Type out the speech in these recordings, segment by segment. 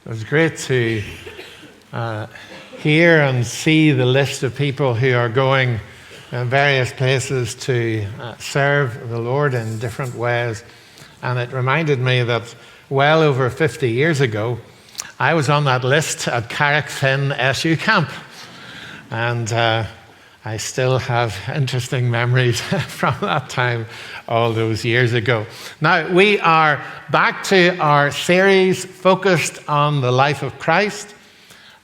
It was great to hear and see the list of people who are going in various places to serve the Lord in different ways. And it reminded me that well over 50 years ago, I was on that list at Carrickfinn SU Camp. And I still have interesting memories from that time all those years ago. Now, we are back to our series focused on the life of Christ,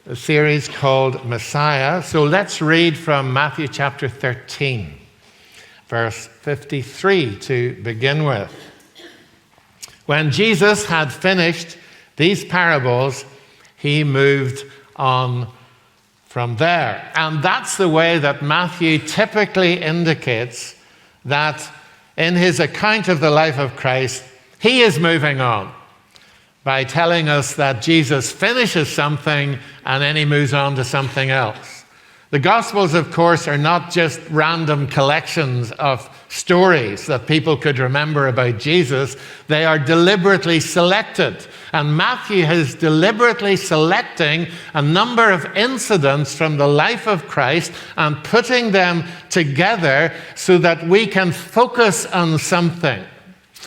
a series called Messiah. So let's read from Matthew chapter 13, verse 53 to begin with. When Jesus had finished these parables, he moved on from there. And that's the way that Matthew typically indicates that in his account of the life of Christ, he is moving on by telling us that Jesus finishes something and then he moves on to something else. The Gospels, of course, are not just random collections of stories that people could remember about Jesus. They are deliberately selected. And Matthew is deliberately selecting a number of incidents from the life of Christ and putting them together so that we can focus on something.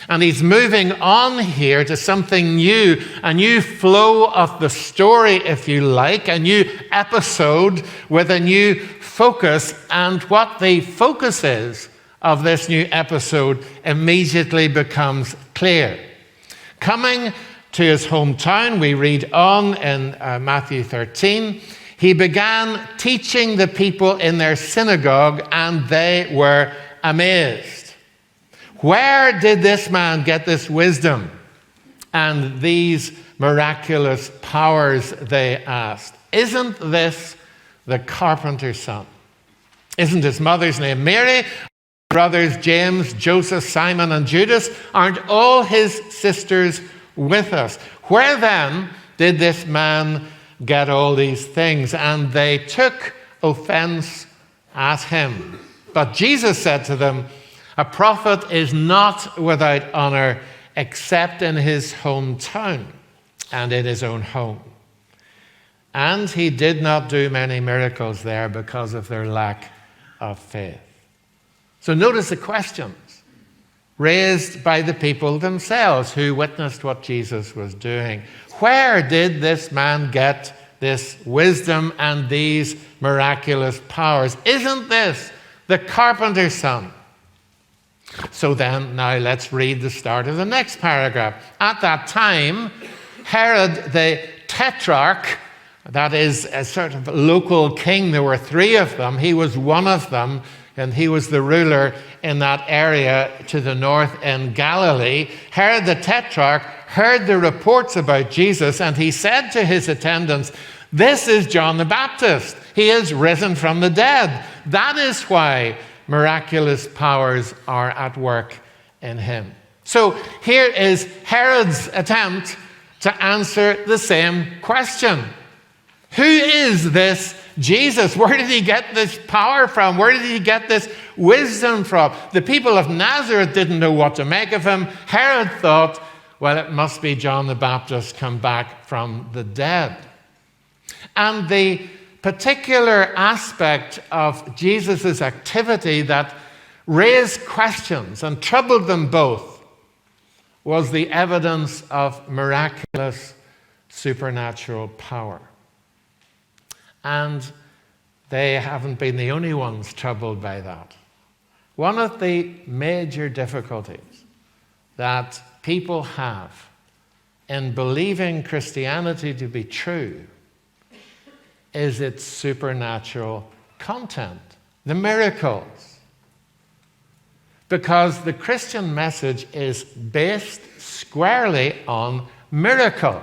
And he's moving on here to something new, a new flow of the story, if you like, a new episode with a new focus. And what the focus is of this new episode immediately becomes clear. Coming to his hometown, we read on in Matthew 13, he began teaching the people in their synagogue, and they were amazed. Where did this man get this wisdom and these miraculous powers, they asked. Isn't this the carpenter's son? Isn't his mother's name Mary? Brothers James, Joseph, Simon, and Judas? Aren't all his sisters with us? Where then did this man get all these things? And they took offense at him. But Jesus said to them, a prophet is not without honor except in his hometown and in his own home. And he did not do many miracles there because of their lack of faith. So notice the questions raised by the people themselves who witnessed what Jesus was doing. Where did this man get this wisdom and these miraculous powers? Isn't this the carpenter's son? So then, now let's read the start of the next paragraph. At that time, Herod the Tetrarch, that is a sort of local king, there were three of them, he was one of them, and he was the ruler in that area to the north in Galilee. Herod the Tetrarch heard the reports about Jesus, and he said to his attendants, "This is John the Baptist. He is risen from the dead. That is why miraculous powers are at work in him." So here is Herod's attempt to answer the same question. Who is this Jesus? Where did he get this power from? Where did he get this wisdom from? The people of Nazareth didn't know what to make of him. Herod thought, well, it must be John the Baptist come back from the dead. And the particular aspect of Jesus' activity that raised questions and troubled them both was the evidence of miraculous supernatural power. And they haven't been the only ones troubled by that. One of the major difficulties that people have in believing Christianity to be true is its supernatural content, the miracles. Because the Christian message is based squarely on miracle.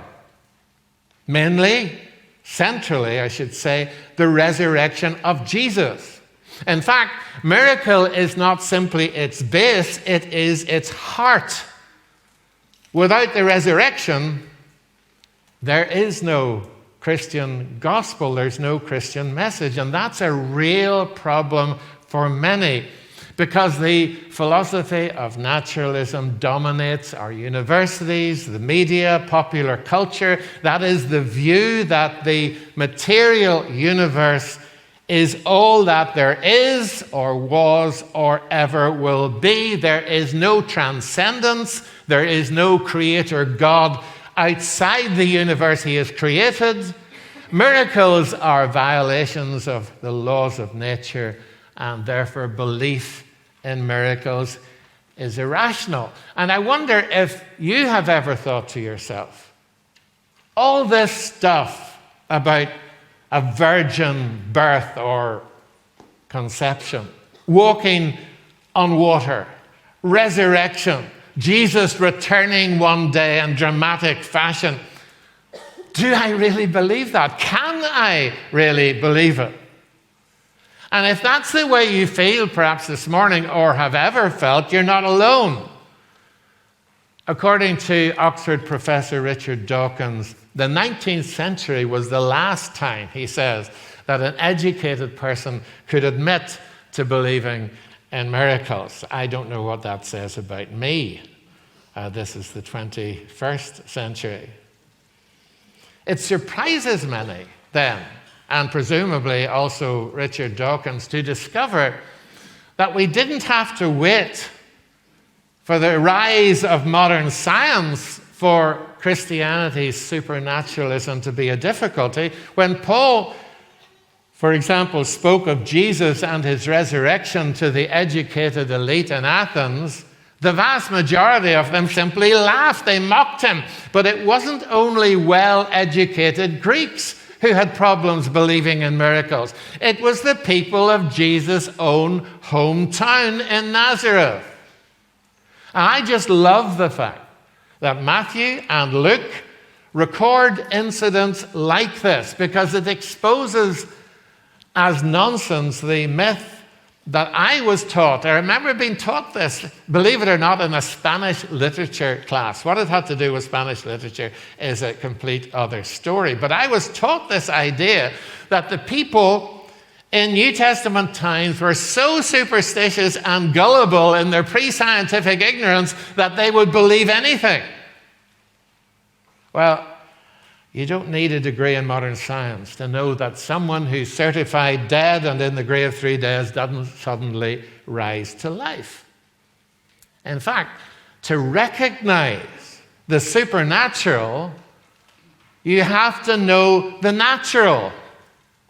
Mainly, centrally, I should say, the resurrection of Jesus. In fact, miracle is not simply its base, it is its heart. Without the resurrection, there is no Christian gospel, there's no Christian message, and that's a real problem for many. because the philosophy of naturalism dominates our universities, the media, popular culture. That is the view that the material universe is all that there is or was or ever will be. There is no transcendence. There is no creator God outside the universe he has created. Miracles are violations of the laws of nature, and therefore belief in miracles is irrational. And I wonder if you have ever thought to yourself, all this stuff about a virgin birth or conception, walking on water, resurrection, Jesus returning one day in dramatic fashion. Do I really believe that? Can I really believe it? And if that's the way you feel perhaps this morning or have ever felt, you're not alone. According to Oxford professor Richard Dawkins, the 19th century was the last time, he says, that an educated person could admit to believing in miracles. I don't know what that says about me. This is the 21st century. It surprises many then, and presumably also Richard Dawkins, to discover that we didn't have to wait for the rise of modern science for Christianity's supernaturalism to be a difficulty. When Paul, for example, spoke of Jesus and his resurrection to the educated elite in Athens, the vast majority of them simply laughed. They mocked him. But it wasn't only well-educated Greeks who had problems believing in miracles. It was the people of Jesus' own hometown in Nazareth. And I just love the fact that Matthew and Luke record incidents like this, because it exposes as nonsense the myth that I was taught. I remember being taught this, believe it or not, in a Spanish literature class. What it had to do with Spanish literature is a complete other story. But I was taught this idea that the people in New Testament times were so superstitious and gullible in their pre-scientific ignorance that they would believe anything. Well, you don't need a degree in modern science to know that someone who's certified dead and in the grave 3 days doesn't suddenly rise to life. In fact, to recognize the supernatural, you have to know the natural,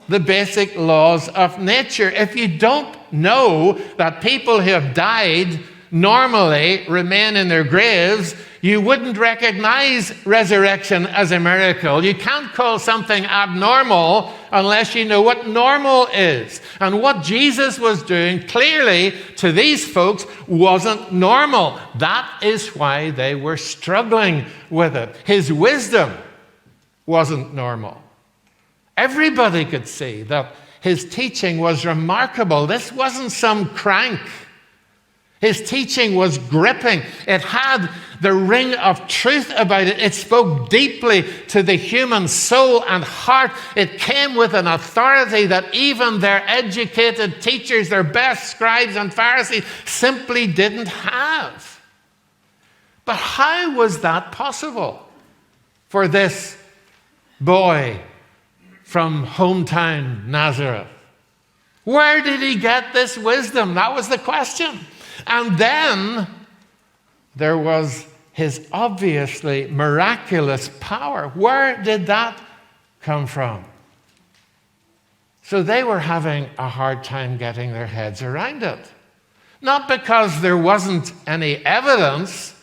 the basic laws of nature. If you don't know that people who have died normally remain in their graves, you wouldn't recognize resurrection as a miracle. You can't call something abnormal unless you know what normal is. And what Jesus was doing clearly to these folks wasn't normal. That is why they were struggling with it. His wisdom wasn't normal. Everybody could see that his teaching was remarkable. This wasn't some crank. His teaching was gripping. It had the ring of truth about it. It spoke deeply to the human soul and heart. It came with an authority that even their educated teachers, their best scribes and Pharisees, simply didn't have. But how was that possible for this boy from hometown Nazareth? Where did he get this wisdom? That was the question. And then there was his obviously miraculous power. Where did that come from? So they were having a hard time getting their heads around it. Not because there wasn't any evidence,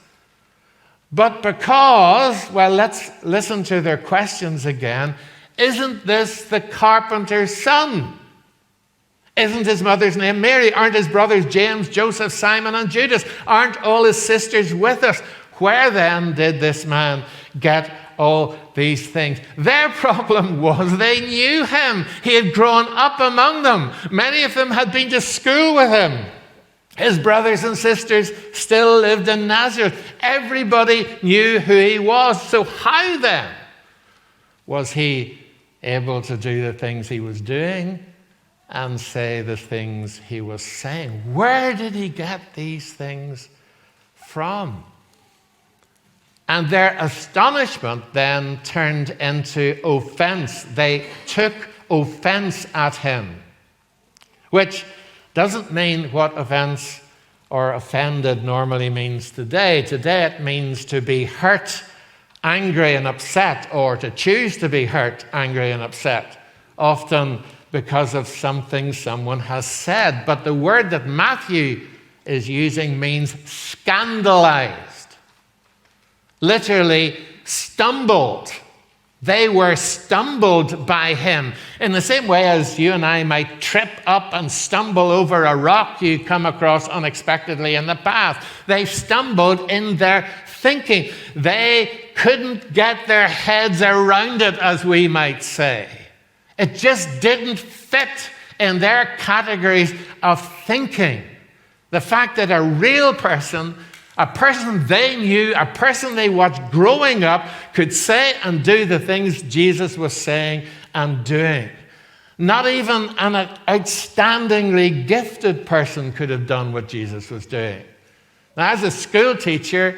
but because, well, let's listen to their questions again. Isn't this the carpenter's son? Isn't his mother's name Mary? Aren't his brothers James, Joseph, Simon, and Judas? Aren't all his sisters with us? Where then did this man get all these things? Their problem was they knew him. He had grown up among them. Many of them had been to school with him. His brothers and sisters still lived in Nazareth. Everybody knew who he was. So how then was he able to do the things he was doing? and say the things he was saying. Where did he get these things from? And their astonishment then turned into offense. They took offense at him, which doesn't mean what offense or offended normally means today. Today it means to be hurt, angry, and upset, or to choose to be hurt, angry, and upset, often because of something someone has said. But the word that Matthew is using means scandalized. Literally stumbled. They were stumbled by him. In the same way as you and I might trip up and stumble over a rock you come across unexpectedly in the path. They stumbled in their thinking. They couldn't get their heads around it, as we might say. It just didn't fit in their categories of thinking. The fact that a real person, a person they knew, a person they watched growing up, could say and do the things Jesus was saying and doing. Not even an outstandingly gifted person could have done what Jesus was doing. Now, as a school teacher,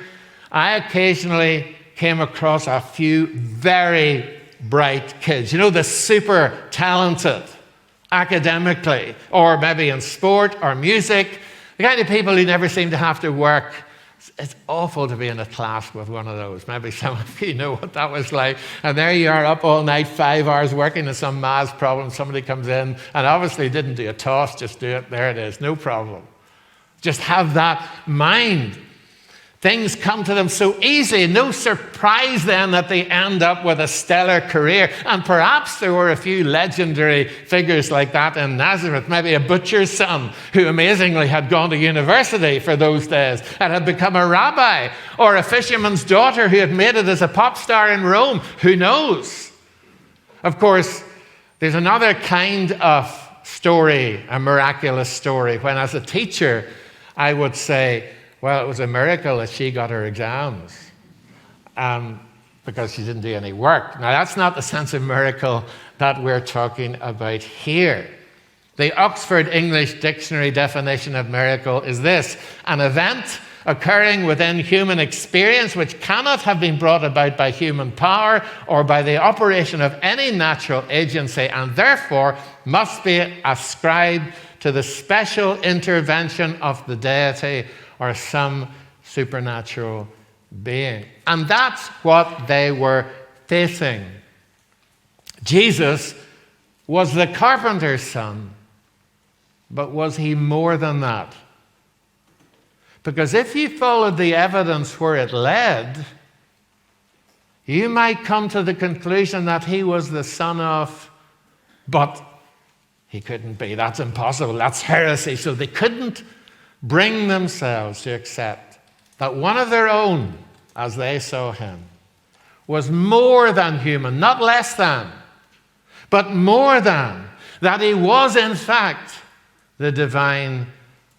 I occasionally came across a few very bright kids. You know, the super talented academically, or maybe in sport or music. The kind of people who never seem to have to work. It's awful to be in a class with one of those. Maybe some of you know what that was like. And there you are up all night, 5 hours working on some maths problem. Somebody comes in and obviously didn't do a toss, just do it. There it is, no problem. Just have that mind. Things come to them so easy. No surprise then that they end up with a stellar career. And perhaps there were a few legendary figures like that in Nazareth. Maybe a butcher's son who amazingly had gone to university for those days and had become a rabbi. Or a fisherman's daughter who had made it as a pop star in Rome. Who knows? Of course, there's another kind of story, a miraculous story, when as a teacher I would say, well, it was a miracle that she got her exams because she didn't do any work. Now, that's not the sense of miracle that we're talking about here. The Oxford English Dictionary definition of miracle is this: an event occurring within human experience which cannot have been brought about by human power or by the operation of any natural agency, and therefore must be ascribed to the special intervention of the deity or some supernatural being. And that's what they were facing. Jesus was the carpenter's son, but was he more than that? Because if you followed the evidence where it led, you might come to the conclusion that he was the son of, but he couldn't be. That's impossible. That's heresy. So they couldn't bring themselves to accept that one of their own, as they saw him, was more than human, not less than, but more than, that he was in fact the divine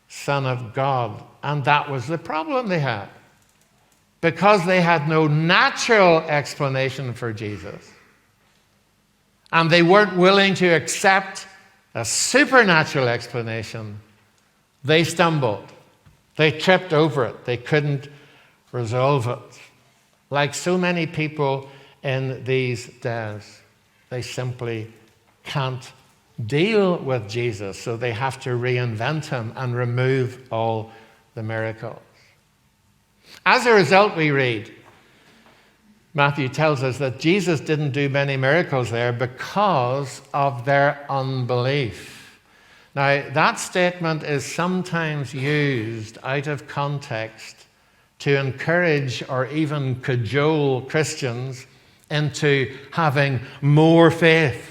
Son of God. And that was the problem they had. Because they had no natural explanation for Jesus, and they weren't willing to accept a supernatural explanation, they stumbled. They tripped over it. They couldn't resolve it. Like so many people in these days, they simply can't deal with Jesus, so they have to reinvent him and remove all the miracles. As a result, we read, Matthew tells us that Jesus didn't do many miracles there because of their unbelief. Now, that statement is sometimes used out of context to encourage or even cajole Christians into having more faith.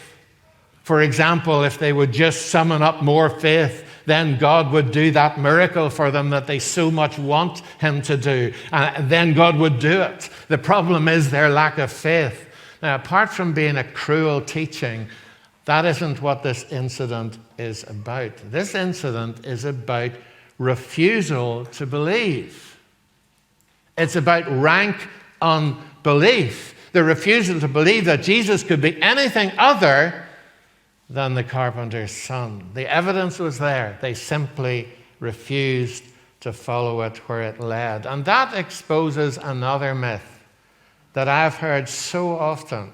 For example, if they would just summon up more faith, then God would do that miracle for them that they so much want him to do. And then God would do it. The problem is their lack of faith. Now, apart from being a cruel teaching, that isn't what this incident is about. This incident is about refusal to believe. It's about rank unbelief. The refusal to believe that Jesus could be anything other than the carpenter's son. The evidence was there. They simply refused to follow it where it led. And that exposes another myth that I've heard so often,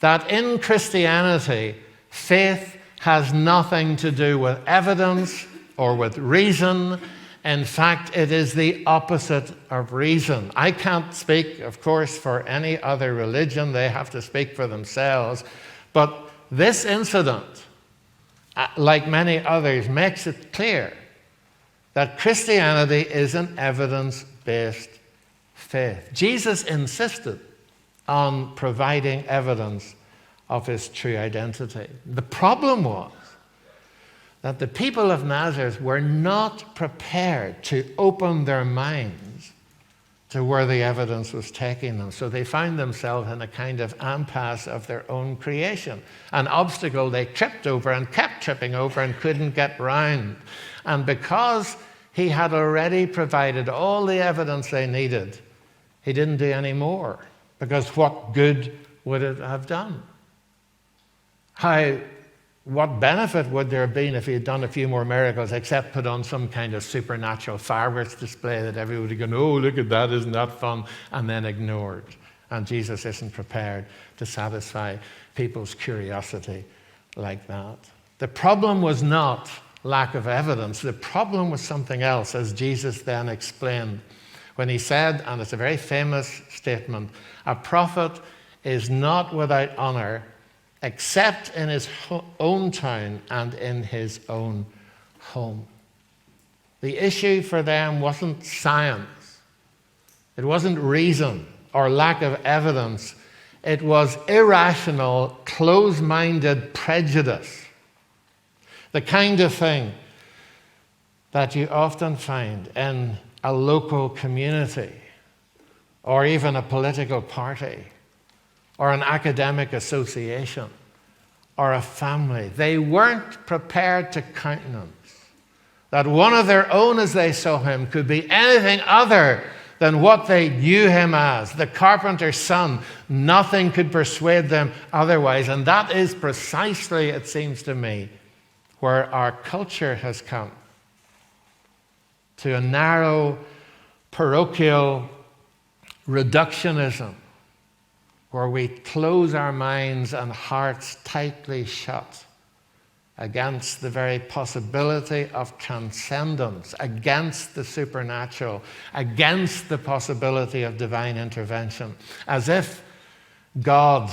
that in Christianity, faith has nothing to do with evidence or with reason. In fact, it is the opposite of reason. I can't speak, of course, for any other religion. They have to speak for themselves. But this incident, like many others, makes it clear that Christianity is an evidence-based faith. Jesus insisted on providing evidence of his true identity. The problem was that the people of Nazareth were not prepared to open their minds to where the evidence was taking them. So they found themselves in a kind of impasse of their own creation, an obstacle they tripped over and kept tripping over and couldn't get round. And because he had already provided all the evidence they needed, he didn't do any more, because what good would it have done? What benefit would there have been if he had done a few more miracles, except put on some kind of supernatural fireworks display that everybody would go, oh, look at that, isn't that fun? And then ignored. And Jesus isn't prepared to satisfy people's curiosity like that. The problem was not lack of evidence. The problem was something else, as Jesus then explained, when he said, and it's a very famous statement, a prophet is not without honor except in his own town and in his own home. The issue for them wasn't science. It wasn't reason or lack of evidence. It was irrational, close-minded prejudice. The kind of thing that you often find in a local community or even a political party or an academic association, or a family. They weren't prepared to countenance that one of their own, as they saw him, could be anything other than what they knew him as, the carpenter's son. Nothing could persuade them otherwise. And that is precisely, it seems to me, where our culture has come, to a narrow, parochial reductionism, where we close our minds and hearts tightly shut against the very possibility of transcendence, against the supernatural, against the possibility of divine intervention, as if God,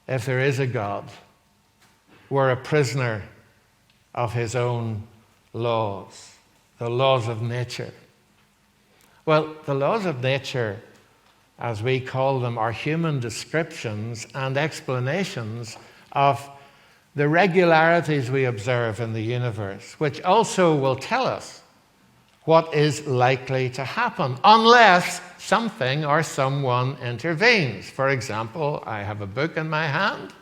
if there is a God, were a prisoner of his own laws, the laws of nature. Well, the laws of nature, as we call them, are human descriptions and explanations of the regularities we observe in the universe, which also will tell us what is likely to happen, unless something or someone intervenes. For example, I have a book in my hand.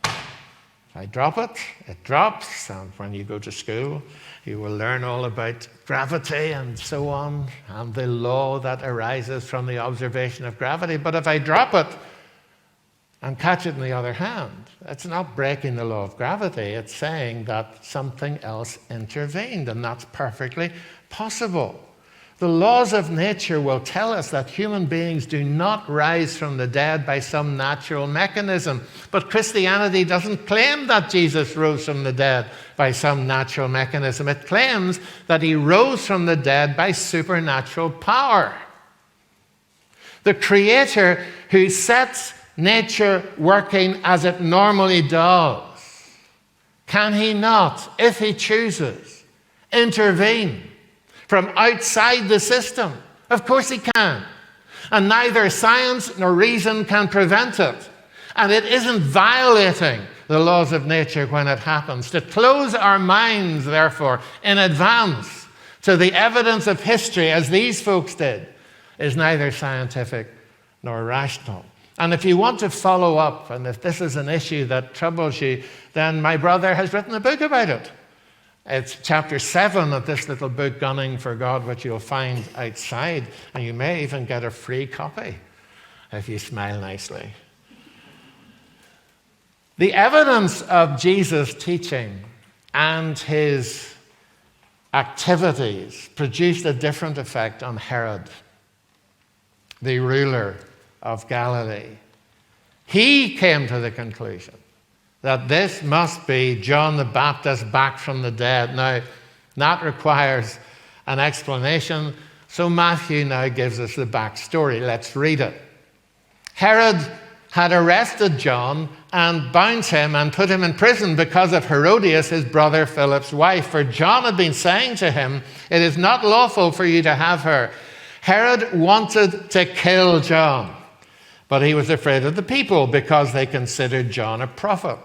If I drop it, it drops, and when you go to school, you will learn all about gravity and so on, and the law that arises from the observation of gravity. But if I drop it and catch it in the other hand, it's not breaking the law of gravity. It's saying that something else intervened, and that's perfectly possible. The laws of nature will tell us that human beings do not rise from the dead by some natural mechanism. But Christianity doesn't claim that Jesus rose from the dead by some natural mechanism. It claims that he rose from the dead by supernatural power. The Creator who sets nature working as it normally does, can he not, if he chooses, intervene from outside the system? Of course he can. And neither science nor reason can prevent it. And it isn't violating the laws of nature when it happens. To close our minds, therefore, in advance to the evidence of history, as these folks did, is neither scientific nor rational. And if you want to follow up, and if this is an issue that troubles you, then my brother has written a book about it. It's chapter 7 of this little book, Gunning for God, which you'll find outside. And you may even get a free copy if you smile nicely. The evidence of Jesus' teaching and his activities produced a different effect on Herod, the ruler of Galilee. He came to the conclusion that this must be John the Baptist back from the dead. Now, that requires an explanation, so Matthew now gives us the backstory. Let's read it. Herod had arrested John and bound him and put him in prison because of Herodias, his brother Philip's wife. For John had been saying to him, "It is not lawful for you to have her." Herod wanted to kill John, but he was afraid of the people because they considered John a prophet.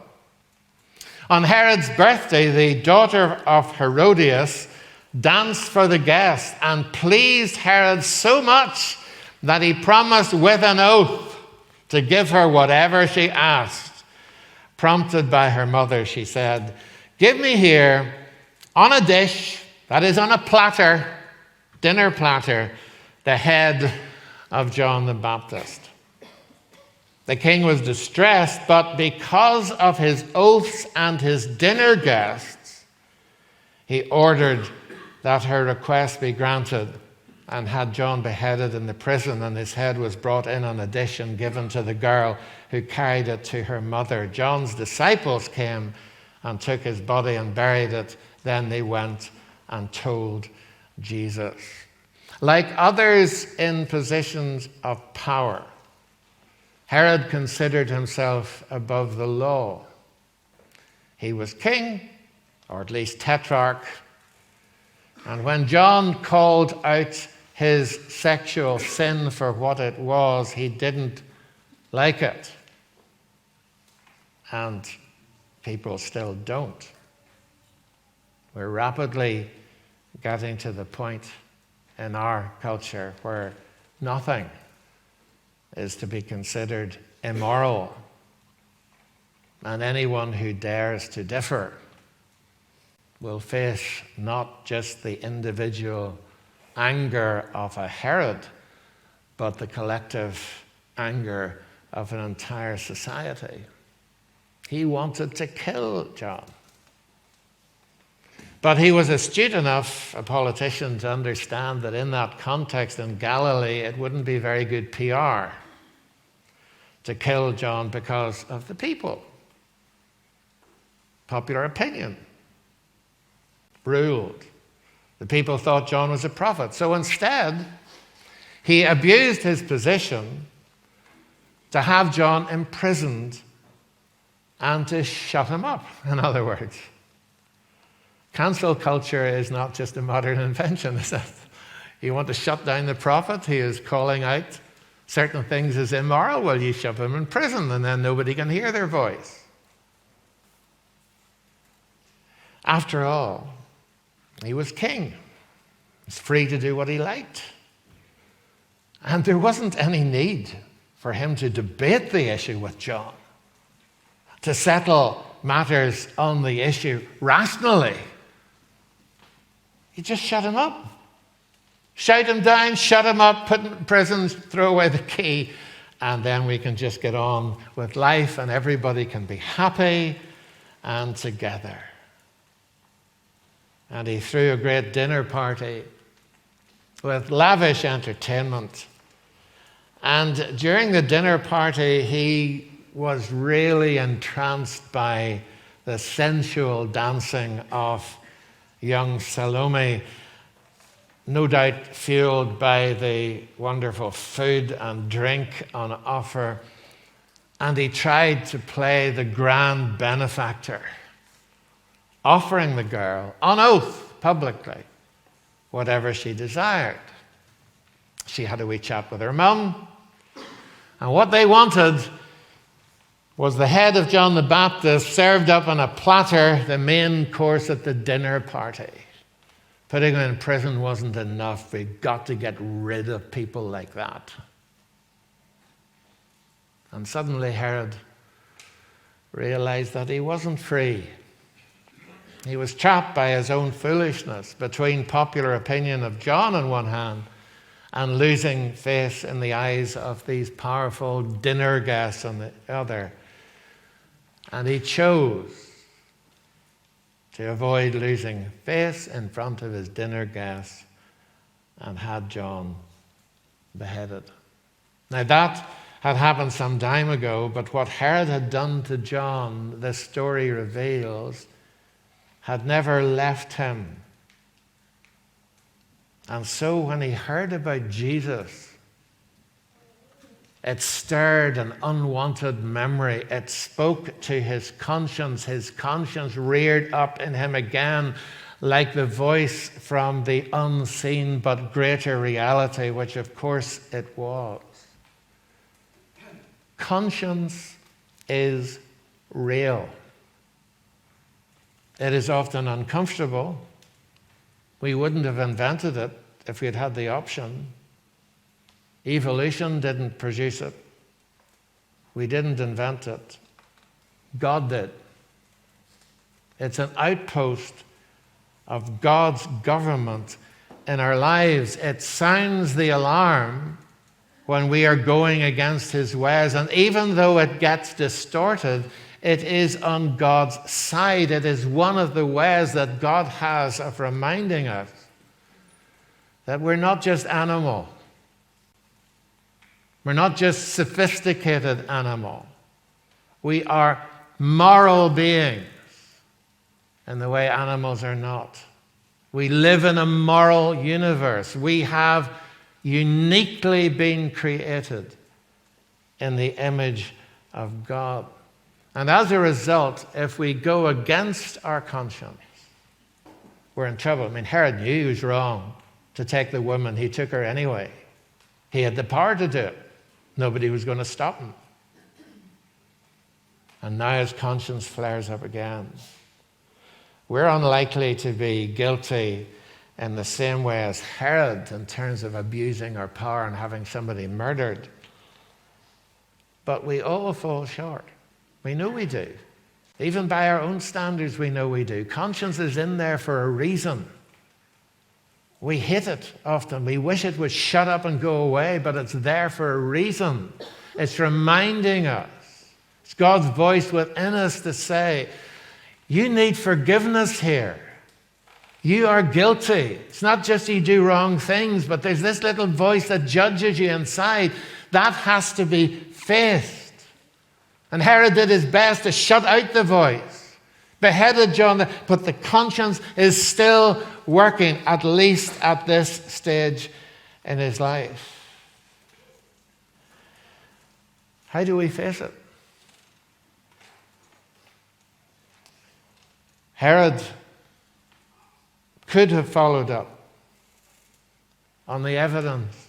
On Herod's birthday, the daughter of Herodias danced for the guests and pleased Herod so much that he promised with an oath to give her whatever she asked. Prompted by her mother, she said, "Give me here on a dish, that is on a platter, dinner platter, the head of John the Baptist." The king was distressed, but because of his oaths and his dinner guests, he ordered that her request be granted and had John beheaded in the prison, and his head was brought in on a dish and given to the girl who carried it to her mother. John's disciples came and took his body and buried it. Then they went and told Jesus. Like others in positions of power, Herod considered himself above the law. He was king, or at least tetrarch, and when John called out his sexual sin for what it was, he didn't like it. And people still don't. We're rapidly getting to the point in our culture where nothing is to be considered immoral. And anyone who dares to differ will face not just the individual anger of a Herod, but the collective anger of an entire society. He wanted to kill John. But he was astute enough, a politician, to understand that in that context in Galilee, it wouldn't be very good PR to kill John because of the people. Popular opinion ruled. The people thought John was a prophet. So instead, he abused his position to have John imprisoned and to shut him up, in other words. Cancel culture is not just a modern invention, is it? You want to shut down the prophet? He is calling out certain things as immoral. Well, you shove him in prison and then nobody can hear their voice. After all, he was king. He was free to do what he liked. And there wasn't any need for him to debate the issue with John, to settle matters on the issue rationally. He just shut him up. Shout him down, shut him up, put him in prison, throw away the key, and then we can just get on with life and everybody can be happy and together. And he threw a great dinner party with lavish entertainment. And during the dinner party, he was really entranced by the sensual dancing of young Salome, no doubt fueled by the wonderful food and drink on offer. And he tried to play the grand benefactor, offering the girl, on oath, publicly, whatever she desired. She had a wee chat with her mum, and what they wanted was the head of John the Baptist served up on a platter, the main course at the dinner party. Putting him in prison wasn't enough. We've got to get rid of people like that. And suddenly Herod realized that he wasn't free. He was trapped by his own foolishness between popular opinion of John on one hand and losing face in the eyes of these powerful dinner guests on the other. And he chose to avoid losing face in front of his dinner guests and had John beheaded. Now that had happened some time ago, but what Herod had done to John, this story reveals, had never left him. And so when he heard about Jesus, it stirred an unwanted memory. It spoke to his conscience. His conscience reared up in him again like the voice from the unseen but greater reality, which of course it was. Conscience is real. It is often uncomfortable. We wouldn't have invented it if we had had the option. Evolution didn't produce it. We didn't invent it. God did. It's an outpost of God's government in our lives. It sounds the alarm when we are going against his ways. And even though it gets distorted, it is on God's side. It is one of the ways that God has of reminding us that we're not just animal. We're not just sophisticated animal. We are moral beings in the way animals are not. We live in a moral universe. We have uniquely been created in the image of God. And as a result, if we go against our conscience, we're in trouble. I mean, Herod knew he was wrong to take the woman. He took her anyway. He had the power to do it. Nobody was going to stop him. And now his conscience flares up again. We're unlikely to be guilty in the same way as Herod in terms of abusing our power and having somebody murdered. But we all fall short. We know we do. Even by our own standards, we know we do. Conscience is in there for a reason. We hate it often. We wish it would shut up and go away, but it's there for a reason. It's reminding us. It's God's voice within us to say, you need forgiveness here. You are guilty. It's not just you do wrong things, but there's this little voice that judges you inside. That has to be faced. And Herod did his best to shut out the voice. Beheaded John, but the conscience is still working, at least at this stage in his life. How do we face it? Herod could have followed up on the evidence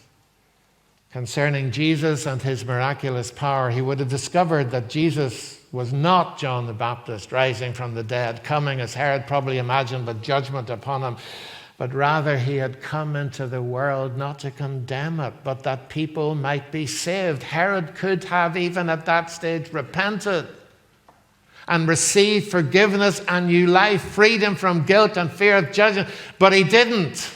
concerning Jesus and his miraculous power. He would have discovered that Jesus was not John the Baptist rising from the dead, coming, as Herod probably imagined, with judgment upon him, but rather he had come into the world not to condemn it, but that people might be saved. Herod could have, even at that stage, repented and received forgiveness and new life, freedom from guilt and fear of judgment, but he didn't.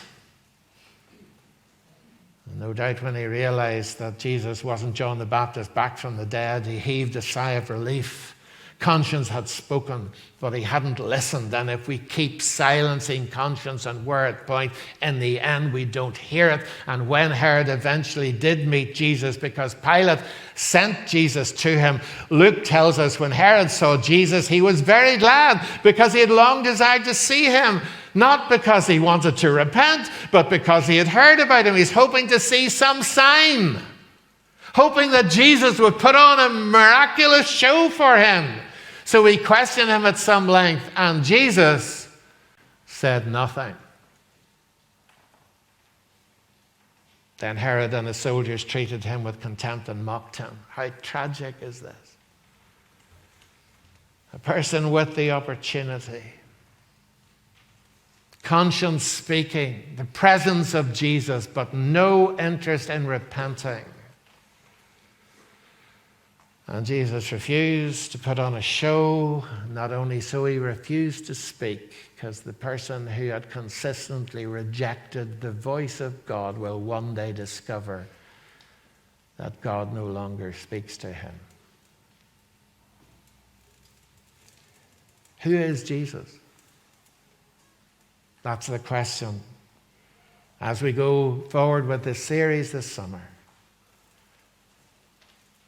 No doubt when he realized that Jesus wasn't John the Baptist back from the dead, he heaved a sigh of relief. Conscience had spoken, but he hadn't listened. And if we keep silencing conscience and where it points, in the end we don't hear it. And when Herod eventually did meet Jesus, because Pilate sent Jesus to him, Luke tells us when Herod saw Jesus, he was very glad because he had long desired to see him. Not because he wanted to repent, but because he had heard about him. He's hoping to see some sign, hoping that Jesus would put on a miraculous show for him. So we questioned him at some length, and Jesus said nothing. Then Herod and his soldiers treated him with contempt and mocked him. How tragic is this? A person with the opportunity, conscience speaking, the presence of Jesus, but no interest in repenting. And Jesus refused to put on a show. Not only so, he refused to speak, because the person who had consistently rejected the voice of God will one day discover that God no longer speaks to him. Who is Jesus? That's the question as we go forward with this series this summer.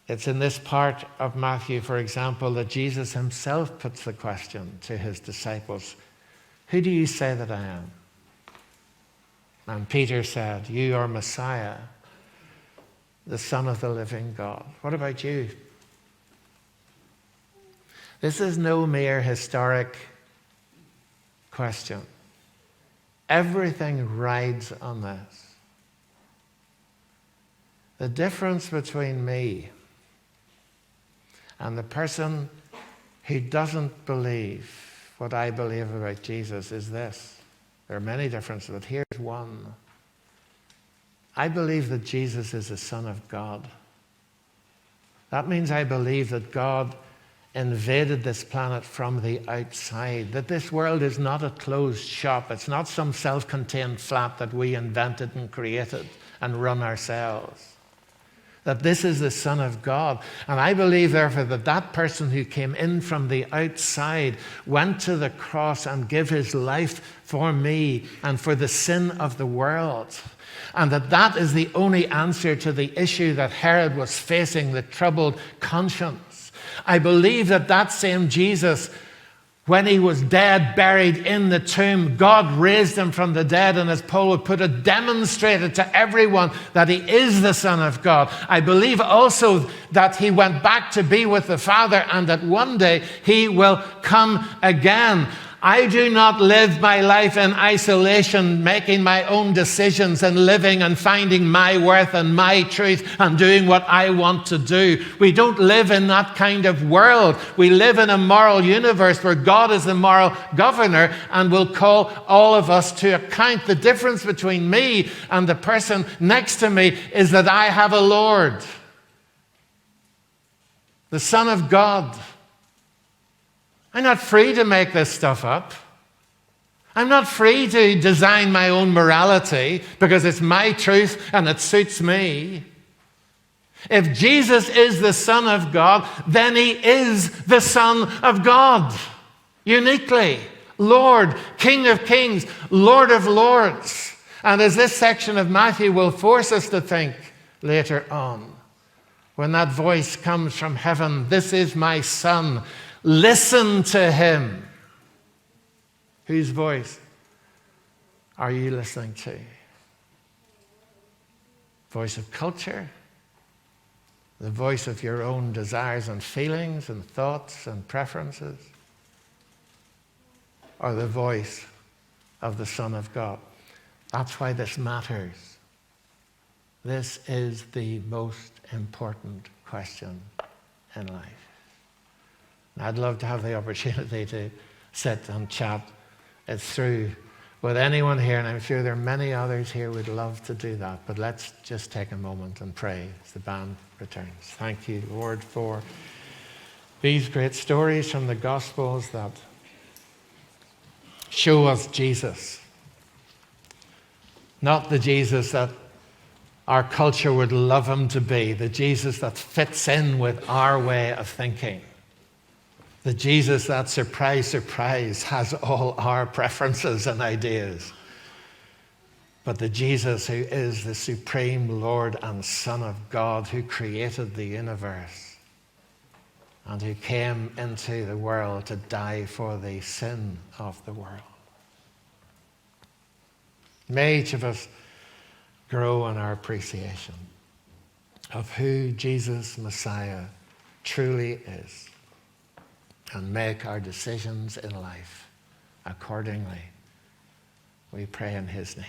It's in this part of Matthew, for example, that Jesus himself puts the question to his disciples, who do you say that I am? And Peter said, you are Messiah, the Son of the living God. What about you? This is no mere historic question. Everything rides on this. The difference between me and the person who doesn't believe what I believe about Jesus is this. There are many differences, but here's one. I believe that Jesus is the Son of God. That means I believe that God invaded this planet from the outside, that this world is not a closed shop. It's not some self-contained flat that we invented and created and run ourselves. That this is the Son of God. And I believe, therefore, that that person who came in from the outside went to the cross and gave his life for me and for the sin of the world. And that is the only answer to the issue that Herod was facing, the troubled conscience. I believe that that same Jesus, when he was dead, buried in the tomb, God raised him from the dead, and as Paul would put it, demonstrated to everyone that he is the Son of God. I believe also that he went back to be with the Father, and that one day he will come again. I do not live my life in isolation, making my own decisions and living and finding my worth and my truth and doing what I want to do. We don't live in that kind of world. We live in a moral universe where God is the moral governor and will call all of us to account. The difference between me and the person next to me is that I have a Lord, the Son of God. I'm not free to make this stuff up. I'm not free to design my own morality because it's my truth and it suits me. If Jesus is the Son of God, then he is the Son of God. Uniquely. Lord, King of Kings, Lord of Lords. And as this section of Matthew will force us to think later on, when that voice comes from heaven, this is my Son, listen to him. Whose voice are you listening to? Voice of culture? The voice of your own desires and feelings and thoughts and preferences? Or the voice of the Son of God? That's why this matters. This is the most important question in life. I'd love to have the opportunity to sit and chat it through with anyone here, and I'm sure there are many others here who would love to do that. But let's just take a moment and pray as the band returns. Thank you, Lord, for these great stories from the Gospels that show us Jesus. Not the Jesus that our culture would love him to be, the Jesus that fits in with our way of thinking. The Jesus that, surprise, surprise, has all our preferences and ideas. But the Jesus who is the supreme Lord and Son of God, who created the universe and who came into the world to die for the sin of the world. May each of us grow in our appreciation of who Jesus Messiah truly is, and make our decisions in life accordingly. We pray in his name.